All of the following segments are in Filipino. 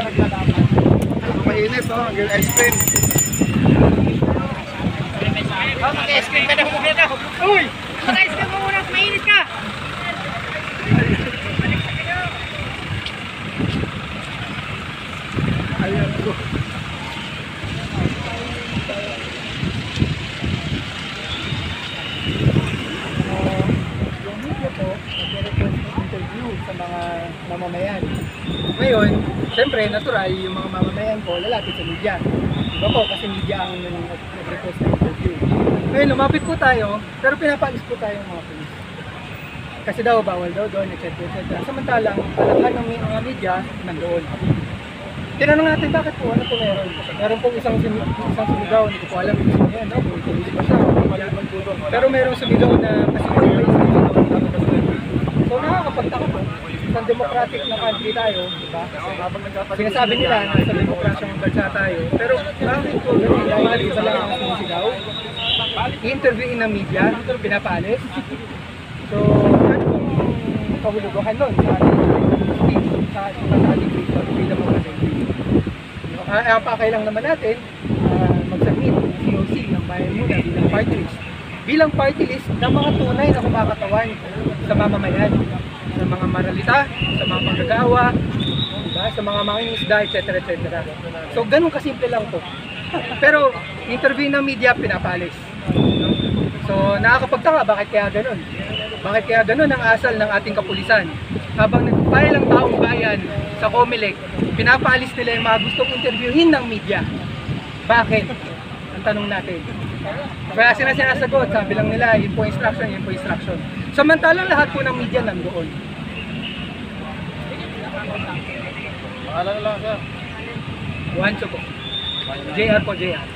naglalaban. Mainit, no? Ang ice cream. Mag-ice cream ka na muna ka. Uy! Mag-ice cream mo muna, mainit ka! Ayan po. Yung media po, nag-request ng interview sa mga mamamayan. Ngayon, siyempre, natural, yung mga mamamayan po, lalapit sa media. Diba po, kasi media ang nag-request ng interview. Ngayon, lumapit po tayo, pero pinapaalis po tayo mga police. Kasi daw, bawal daw doon, etc. Samantalang, kalakhan ng mga media, nandoon. Tinanong natin, bakit po, ano po meron? Meron pong isang sumigaw, hindi ko po alam kung sino yan, no? Kung police ba siya, pero merong sumigaw na kasi so nakakapagtaka po. Isang democratic na country tayo, diba? Sinasabi nila na sa demokrasyang bansa tayo, pero bakit po dahil isa lang ang sumisigaw? I-interviewin ng media, pinapaalis. So, ano pong kahulugan nun sa ating freedom of assembly? Ang pakailang naman natin, mag-submit ng COC ng Bayan Muna bilang party list. Bilang party list ng mga tunay na kumakatawan sa mamamayan, sa mga maralita, sa mga manggagawa, diba? Sa mga mangingisda, etc. So, ganun kasimple lang po. Pero, interview ng media, pinapalis. So, nakakapagtaka, bakit kaya ganun? Bakit kaya ganun ang asal ng ating kapulisan? Habang nag-file ang taong bayan sa COMELEC, pinapaalis nila yung mga gustong interviewin ng media. Bakit? Ang tanong natin. Kaya sinasagot, sabi lang nila, yun po instruction, yun po instruction. Samantalang lahat po ng media nandoon. Pangalan na lang, sir. Juancho po. JR po, JR.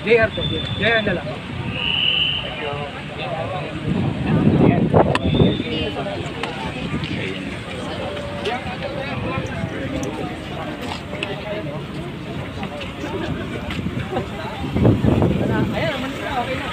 JR po, JR. JR na lang. Thank you. Ayan, naman sila, okay na.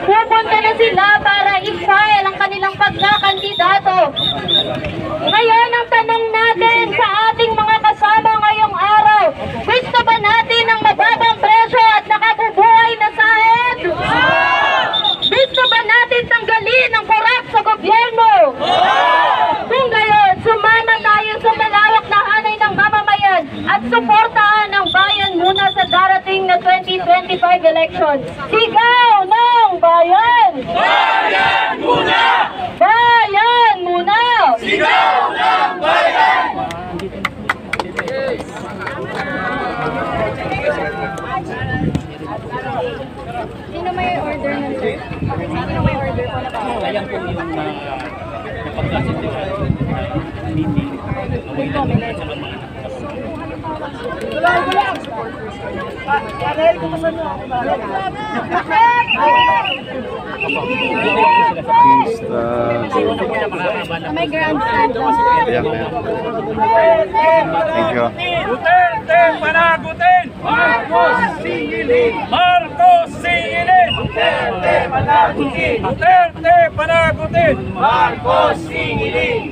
Pupunta na sila para i-file ang kanilang pagkakandidato. Ngayon, ang tanong natin sa ating mga kasama ngayong araw, gusto ba natin ang mababang presyo at nakabubuhay na sahod? Gusto ba natin tanggalin ang korap sa gobyerno? Kung gayon, sumama tayo sa malawak na hanay ng mamamayan at suportahan ang bayan muna sa darating na 2025 election. Sigaw ng bayan! Bayan muna! Bayan muna! Sigaw ng bayan! Sino may order nun? Sino may order po na ba? Ayan po yung napagkasindi sa meeting. Away lang sa mga May grandstand. Thank you. Duterte panagutin! Marcos singilin! Marcos singilin! Duterte panagutin! Duterte panagutin! Marcos singilin!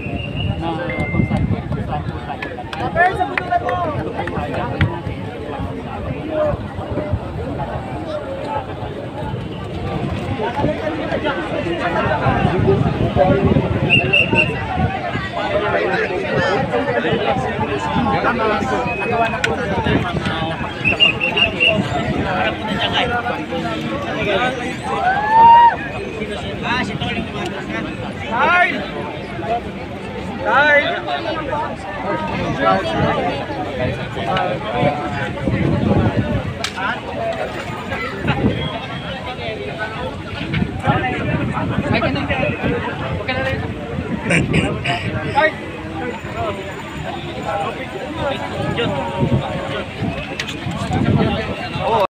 John.